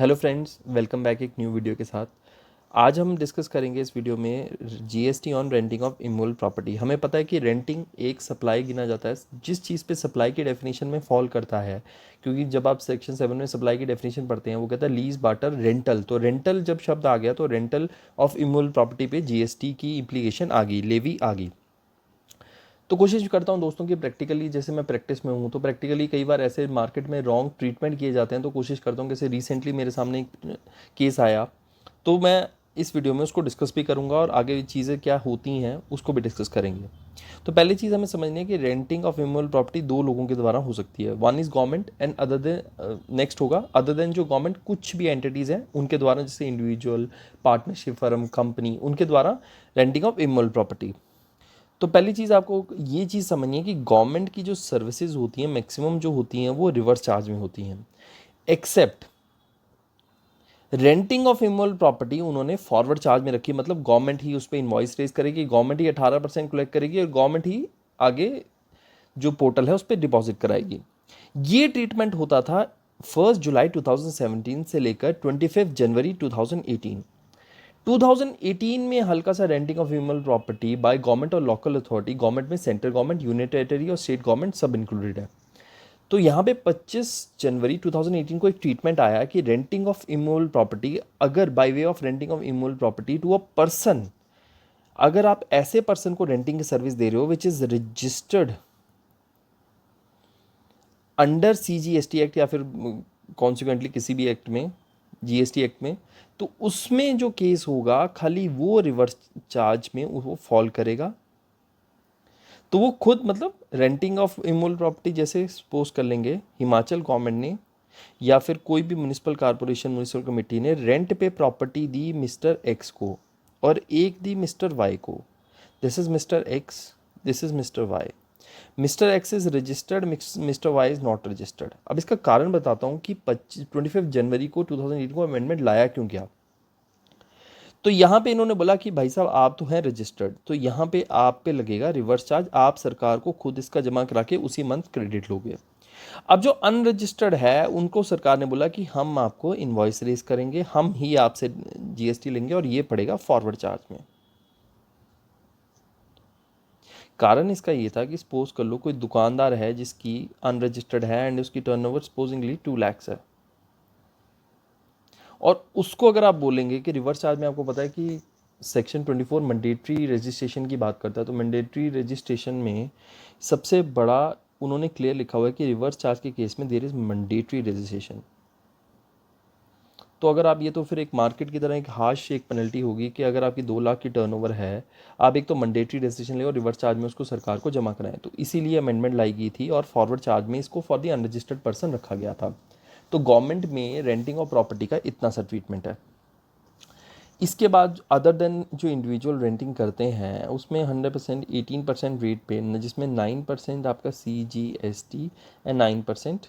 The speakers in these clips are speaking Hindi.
हेलो फ्रेंड्स, वेलकम बैक एक न्यू वीडियो के साथ। आज हम डिस्कस करेंगे इस वीडियो में GST on renting of immovable property. हमें पता है कि रेंटिंग एक सप्लाई गिना जाता है, जिस चीज़ पे सप्लाई की डेफिनेशन में फॉल करता है। क्योंकि जब आप सेक्शन 7 में सप्लाई की डेफिनेशन पढ़ते हैं, वो कहता है लीज बाटर रेंटल। तो रेंटल जब शब्द आ गया तो रेंटल ऑफ इमूवेबल प्रॉपर्टी पे जीएसटी की इम्प्लीकेशन आ गई, लेवी आ गई। तो कोशिश करता हूँ दोस्तों कि प्रैक्टिकली, जैसे मैं प्रैक्टिस में हूँ तो प्रैक्टिकली कई बार ऐसे मार्केट में रॉन्ग ट्रीटमेंट किए जाते हैं। तो कोशिश करता हूँ, जैसे रिसेंटली मेरे सामने एक केस आया, तो मैं इस वीडियो में उसको डिस्कस भी करूँगा और आगे चीज़ें क्या होती हैं उसको भी डिस्कस करेंगे। तो पहली चीज़ हमें समझनी है कि रेंटिंग ऑफ इमूवेबल प्रॉपर्टी दो लोगों के द्वारा हो सकती है। One is government and other than next होगा अदर देन जो गवर्नमेंट, कुछ भी एंटिटीज़ हैं उनके द्वारा, जैसे इंडिविजुअल, पार्टनरशिप फर्म, कंपनी, उनके द्वारा रेंटिंग ऑफ इमूवेबल प्रॉपर्टी। तो पहली चीज़ आपको ये चीज़ समझनी है कि गवर्नमेंट की जो सर्विसेज होती हैं मैक्सिमम जो होती हैं वो रिवर्स चार्ज में होती हैं, except renting of immovable property उन्होंने फॉरवर्ड चार्ज में रखी। मतलब गवर्नमेंट ही उस पर इन्वॉइस रेज करेगी, गवर्नमेंट ही 18% कलेक्ट करेगी और गवर्नमेंट ही आगे जो पोर्टल है उस पर डिपॉजिट कराएगी। ये ट्रीटमेंट होता था 1 जुलाई 2017 से लेकर 25 जनवरी 2018। 2018 में हल्का सा renting of immovable property by government और लोकल अथॉरिटी, गवर्नमेंट में सेंट्रल गवर्नमेंट, यूनियन टेरिटरी और स्टेट गवर्नमेंट सब इंक्लूडेड है। तो यहाँ पे 25 जनवरी 2018 को एक ट्रीटमेंट आया कि रेंटिंग ऑफ इमूवेबल प्रॉपर्टी, अगर by way of renting of immovable property to a person, अगर आप ऐसे पर्सन को रेंटिंग की सर्विस दे रहे हो which is registered under CGST act या फिर कॉन्सिक्वेंटली किसी भी एक्ट में, जीएसटी एक्ट में, तो उसमें जो केस होगा खाली वो रिवर्स चार्ज में वो फॉल करेगा। तो वो खुद, मतलब रेंटिंग ऑफ इमूवेबल प्रॉपर्टी, जैसे सपोज कर लेंगे हिमाचल गवर्नमेंट ने या फिर कोई भी म्यूनिसिपल कॉर्पोरेशन, म्यूनिसिपल कमेटी ने रेंट पे प्रॉपर्टी दी मिस्टर एक्स को और एक दी मिस्टर वाई को। This is mister X, this is mister Y. Mister X is registered, mister Y is not registered. अब इसका कारण बताता हूँ कि 25 जनवरी को 2008 को अमेंडमेंट लाया क्यों गया। तो यहाँ पे इन्होंने बोला कि भाई साहब आप तो हैं रजिस्टर्ड, तो यहाँ पे आप पे लगेगा रिवर्स चार्ज, आप सरकार को खुद इसका जमा करा के उसी मंथ क्रेडिट लोगे। अब जो अनरजिस्टर्ड है उनको सरकार ने बोला कि हम आपको इनवॉइस रेज करेंगे, हम ही आपसे जीएसटी लेंगे और ये पड़ेगा फॉरवर्ड चार्ज में। कारण इसका ये था कि सपोज कर लो कोई दुकानदार है जिसकी अनरजिस्टर्ड है एंड उसकी टर्नओवर सपोजिंगली 2 लाख है, और उसको अगर आप बोलेंगे कि रिवर्स चार्ज में, आपको पता है कि सेक्शन 24 मैंडेटरी रजिस्ट्रेशन की बात करता है। तो मैंडेटरी रजिस्ट्रेशन में सबसे बड़ा उन्होंने क्लियर लिखा हुआ है कि रिवर्स चार्ज के केस में देयर इज़ मैंडेटरी रजिस्ट्रेशन। तो अगर आप ये, तो फिर एक मार्केट की तरह एक हाश एक पेनल्टी होगी कि अगर आपकी 2 लाख की टर्नओवर है, आप एक तो मैंडेटरी रजिस्ट्रेशन ले और रिवर्स चार्ज में उसको सरकार को जमा कराएं। तो इसीलिए अमेंडमेंट लाई गई थी और फॉरवर्ड चार्ज में इसको फॉर दी अनरजिस्टर्ड पर्सन रखा गया था। तो गवर्नमेंट में रेंटिंग ऑफ प्रॉपर्टी का इतना सा ट्रीटमेंट है। इसके बाद अदर देन जो इंडिविजुअल रेंटिंग करते हैं उसमें 100% 18% रेट पे, जिसमें 9% आपका CGST एंड 9%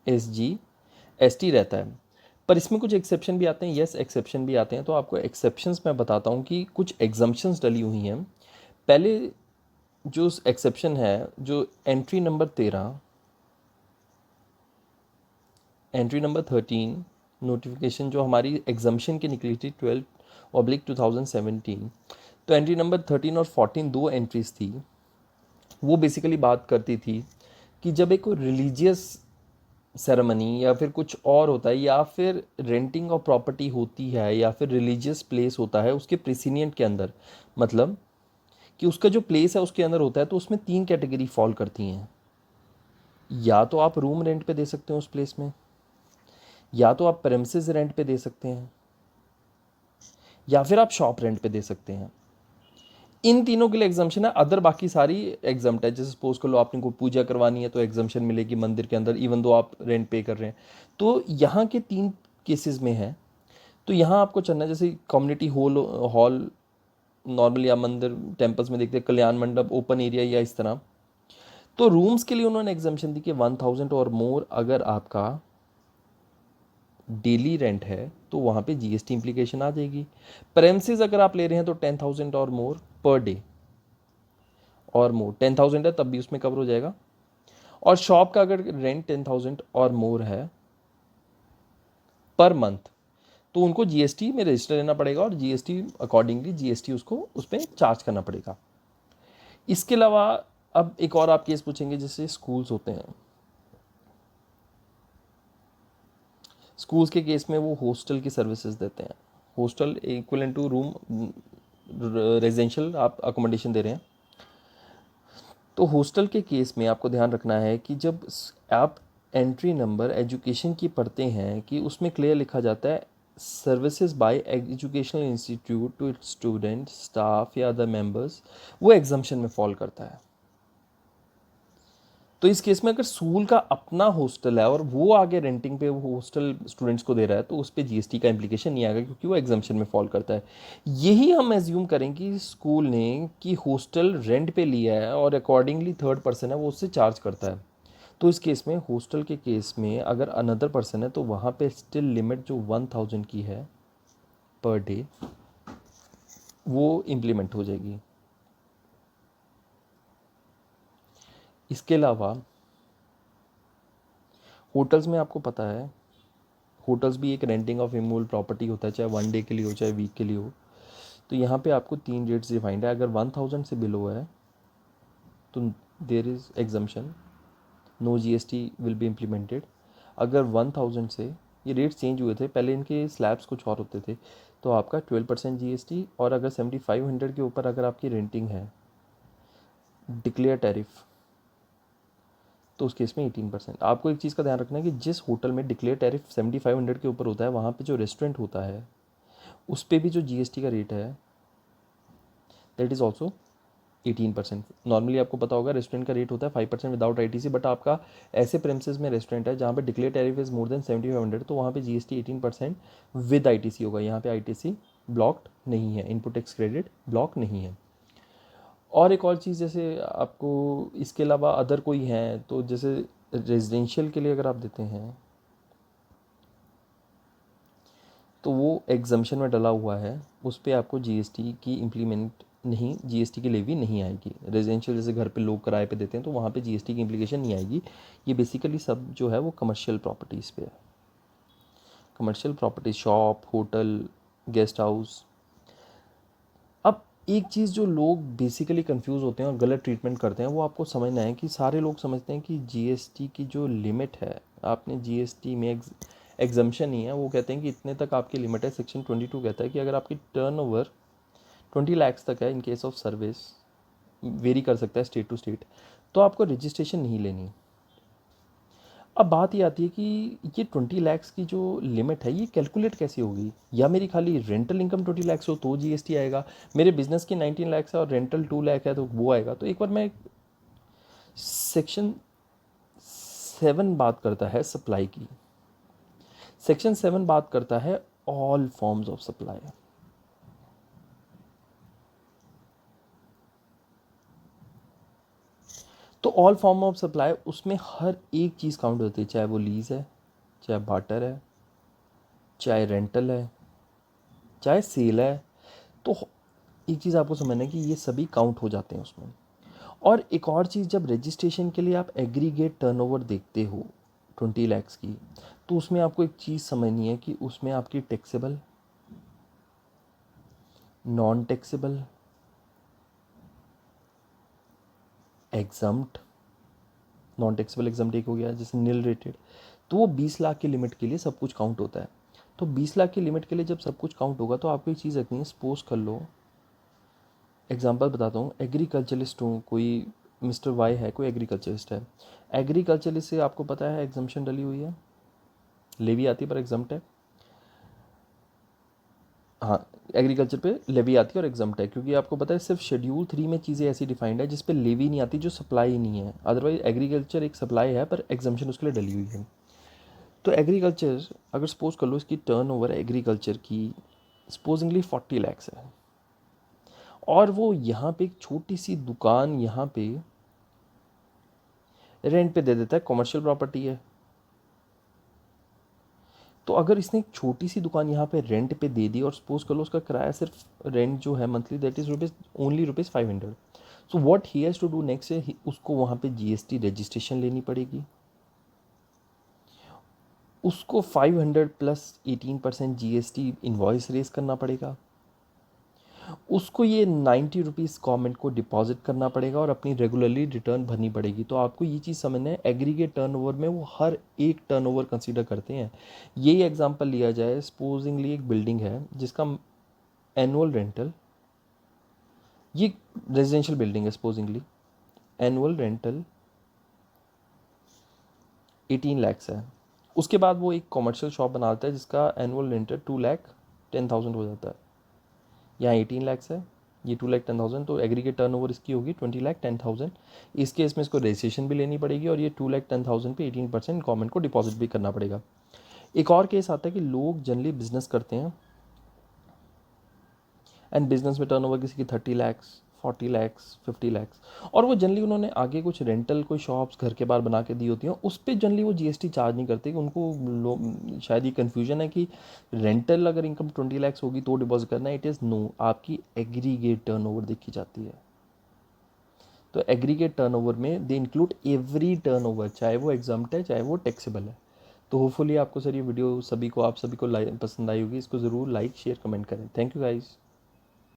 SGST रहता है। पर इसमें कुछ एक्सेप्शन भी आते हैं, यस एक्सेप्शन भी आते हैं। तो आपको एक्सेप्शंस मैं बताता हूँ कि कुछ एग्जम्पशंस डली हुई हैं। पहले जो एक्सेप्शन है, जो entry number 13, entry number 13 notification जो हमारी एग्जम्पशन की निकली थी 12/2017, तो एंट्री नंबर 13 और 14 दो एंट्रीज थी। वो बेसिकली बात करती थी कि जब एक रिलीजियस सेरेमनी या फिर कुछ और होता है, या फिर रेंटिंग ऑफ प्रॉपर्टी होती है, या फिर रिलीजियस प्लेस होता है उसके प्रेसिडेंट के अंदर, मतलब कि उसका जो प्लेस है उसके अंदर होता है, तो उसमें 3 कैटेगरी फॉल करती हैं। या तो आप रूम रेंट पे दे सकते हो उस प्लेस में, या तो आप प्रेमिसेस रेंट पे दे सकते हैं, या फिर आप शॉप रेंट पे दे सकते हैं। इन तीनों के लिए एग्जाम्पशन है, अदर बाकी सारी एग्जाम्प्ट है। जैसे सपोज कर लो आपने को पूजा करवानी है तो एग्जाम्पशन मिलेगी मंदिर के अंदर, इवन दो आप रेंट पे कर रहे हैं। तो यहाँ के 3 केसेस में है। तो यहाँ आपको चलना है, जैसे कम्युनिटी हॉल हॉल नॉर्मली आप मंदिर टेम्पल्स में देखते हैं, कल्याण मंडप, ओपन एरिया या इस तरह। तो रूम्स के लिए उन्होंने एग्जाम्पशन दी कि 1000 और मोर अगर आपका डेली रेंट है तो वहाँ पे जीएसटी इम्प्लीकेशन आ जाएगी। प्रेमिसेस अगर आप ले रहे हैं तो 10,000 और मोर पर डे, और मोर 10,000 है तब भी उसमें कवर हो जाएगा। और शॉप का अगर रेंट 10,000 और मोर है पर मंथ, तो उनको जीएसटी में रजिस्टर लेना पड़ेगा और जीएसटी अकॉर्डिंगली जीएसटी उसको उस पर चार्ज करना पड़ेगा। इसके अलावा अब एक और आप केस पूछेंगे, जैसे स्कूल्स होते हैं। स्कूल्स के केस में वो हॉस्टल की सर्विसेज देते हैं। Hostel equivalent to room, residential आप अकोमोडेशन दे रहे हैं। तो हॉस्टल के केस में आपको ध्यान रखना है कि जब आप एंट्री नंबर एजुकेशन की पढ़ते हैं कि उसमें क्लियर लिखा जाता है services by educational institute to its student staff या अदर मेंबर्स, वो एग्जाम्शन में फॉल करता है। तो इस केस में अगर स्कूल का अपना हॉस्टल है और वो आगे रेंटिंग पे वो हॉस्टल स्टूडेंट्स को दे रहा है तो उस पर जीएसटी का इम्प्लीकेशन नहीं आएगा, क्योंकि वो एग्जाम्शन में फॉल करता है। यही हम एज्यूम करें कि स्कूल ने कि हॉस्टल रेंट पे लिया है और अकॉर्डिंगली थर्ड पर्सन है वो उससे चार्ज करता है। तो इस केस में हॉस्टल के केस में अगर अनदर पर्सन है तो वहाँ पे स्टिल लिमिट जो 1000 की है पर डे वो इम्प्लीमेंट हो जाएगी। इसके अलावा होटल्स में आपको पता है, होटल्स भी एक रेंटिंग ऑफ इमूवेबल प्रॉपर्टी होता है, चाहे 1 डे के लिए हो चाहे वीक के लिए हो। तो यहाँ पे आपको 3 रेट्स डिफाइंड है। अगर 1000 से बिलो है तो there is exemption, no GST will be implemented. अगर 1000 से, ये रेट्स चेंज हुए थे, पहले इनके स्लैब्स कुछ और होते थे, तो आपका 12% जीएसटी। और अगर 7500 के ऊपर अगर आपकी रेंटिंग है डिक्लेयर टैरिफ, तो उस केस में 18%। आपको एक चीज़ का ध्यान रखना है कि जिस होटल में डिक्लेयर टैरिफ 7500 के ऊपर होता है वहाँ पे जो रेस्टोरेंट होता है उस पर भी जो जीएसटी का रेट है दैट इज़ ऑल्सो 18%। नॉर्मली आपको पता होगा रेस्टोरेंट का रेट होता है 5% विदाउट आईटीसी, बट आपका ऐसे प्रेमिसेस में रेस्टोरेंट है जहाँ पे declare tariff is more than 7500, तो वहाँ पे जीएसटी 18% विद आईटीसी होगा। यहाँ पे आईटीसी ब्लॉक्ड नहीं है, इनपुट टैक्स क्रेडिट ब्लॉक नहीं है। और एक और चीज़, जैसे आपको इसके अलावा अदर कोई हैं, तो जैसे रेजिडेंशियल के लिए अगर आप देते हैं तो वो एग्जम्पशन में डला हुआ है, उस पर आपको जीएसटी की इम्प्लीमेंट नहीं, जीएसटी की लेवी नहीं आएगी। रेजिडेंशियल जैसे घर पे लोग किराए पे देते हैं तो वहाँ पे जीएसटी की इम्प्लीकेशन नहीं आएगी। ये बेसिकली सब जो है वो कमर्शियल प्रॉपर्टीज़ पे है। Commercial property, shop, hotel, guest house. अब एक चीज़ जो लोग बेसिकली कंफ्यूज होते हैं और गलत ट्रीटमेंट करते हैं, वो आपको समझना है कि सारे लोग समझते हैं कि जीएसटी की जो लिमिट है, आपने जीएसटी में एग्जम्पशन नहीं है, वो कहते हैं कि इतने तक आपकी लिमिट है। सेक्शन 22 कहता है कि अगर आपकी टर्नओवर 20 लाख तक है in case of service, very कर सकता है स्टेट टू स्टेट, तो आपको रजिस्ट्रेशन नहीं लेनी। अब बात ये आती है कि ये 20 लाख की जो लिमिट है ये कैलकुलेट कैसे होगी, या मेरी खाली रेंटल इनकम 20 लाख हो तो जीएसटी आएगा, मेरे बिजनेस की 19 लाख है और रेंटल 2 लाख है तो वो आएगा। तो एक बार मैं, सेक्शन 7 बात करता है सप्लाई की। सेक्शन 7 बात करता है ऑल फॉर्म्स ऑफ सप्लाई। तो ऑल फॉर्म ऑफ सप्लाई, उसमें हर एक चीज़ काउंट होती है, चाहे वो लीज है, चाहे बार्टर है, चाहे रेंटल है, चाहे सेल है। तो एक चीज़ आपको समझना है कि ये सभी काउंट हो जाते हैं उसमें। और एक और चीज़, जब रजिस्ट्रेशन के लिए आप एग्रीगेट टर्नओवर देखते हो 20 लैक्स की, तो उसमें आपको एक चीज़ समझनी है कि उसमें आपकी taxable, non taxable, exempt, non taxable exempt एक हो गया, जैसे नील रेटेड, तो वो 20 लाख की लिमिट के लिए सब कुछ काउंट होता है। तो 20 लाख की लिमिट के लिए जब सब कुछ काउंट होगा तो आपको एक चीज़ रखनी है। सपोज कर लो, एग्जांपल बताता हूँ, एग्रीकल्चरिस्ट हूँ, कोई मिस्टर वाई है, कोई एग्रीकल्चरिस्ट है। एग्रीकल्चरिस्ट से आपको पता है एग्जम्पशन डली हुई है, लेवी आती है पर एग्जम्प्ट है। हाँ, एग्रीकल्चर पे लेवी आती है और एग्जम्प्ट है, क्योंकि आपको पता है सिर्फ शेड्यूल 3 में चीज़ें ऐसी डिफाइंड है जिस पे लेवी नहीं आती, जो सप्लाई नहीं है। अदरवाइज एग्रीकल्चर एक सप्लाई है पर एग्जम्पशन उसके लिए डली हुई है। तो एग्रीकल्चर, अगर सपोज कर लो इसकी टर्नओवर एग्रीकल्चर की सपोजिंगली 40 लैक्स है, और वो यहाँ पे एक छोटी सी दुकान यहाँ पे रेंट पे दे देता है, कमर्शियल प्रॉपर्टी है। तो अगर इसने एक छोटी सी दुकान यहाँ पे रेंट पे दे दी और सपोज कर लो उसका किराया सिर्फ रेंट जो है monthly that is rupees only rupees 500, so what he has to do next है उसको वहाँ पे जीएसटी रजिस्ट्रेशन लेनी पड़ेगी। उसको 500 प्लस 18% GST इन्वॉइस रेस करना पड़ेगा, उसको ये 90 रुपीज़ गवर्नमेंट को डिपॉजिट करना पड़ेगा और अपनी रेगुलरली रिटर्न भरनी पड़ेगी। तो आपको ये चीज़ समझना है, एग्रीगेट टर्नओवर में वो हर एक टर्नओवर कंसीडर करते हैं। यही एग्जांपल लिया जाए, सपोजिंगली एक बिल्डिंग है जिसका एनुअल रेंटल, ये रेजिडेंशियल बिल्डिंग है, सपोजिंगली एनुअल रेंटल 18 लैक्स है। उसके बाद वो एक कॉमर्शियल शॉप बनाता है जिसका एनुअल रेंटल 2,10,000 हो जाता है। यहाँ 18 लैक्स है, ये 2,10,000, तो एग्रीगेट टर्नओवर इसकी होगी 20,10,000। इस केस में इसको रजिस्ट्रेशन भी लेनी पड़ेगी और ये 2,10,000 पे 18% गवर्नमेंट को डिपॉजिट भी करना पड़ेगा। एक और केस आता है कि लोग जनरली बिजनेस करते हैं एंड बिजनेस में टर्नओवर किसी की 30 लैक्स, 40 लैक्स, 50 लैक्स, और वो जनरली उन्होंने आगे कुछ रेंटल कोई शॉप्स घर के बाहर बना के दी होती हैं, उस पर जनरली वो GST चार्ज नहीं करते। उनको शायद ये कन्फ्यूजन है कि रेंटल अगर इनकम 20 लैक्स होगी तो डिपॉजिट करना है। इट इज़ नो, आपकी एग्रीगेट टर्नओवर देखी जाती है। तो एग्रीगेट टर्नओवर में दे इंक्लूड एवरी टर्नओवर, चाहे वो एग्जम्प्ट है चाहे वो टैक्सेबल है। तो होपफुली आपको सर ये वीडियो सभी को, आप सभी को पसंद आई होगी। इसको ज़रूर लाइक शेयर कमेंट करें। Thank you guys.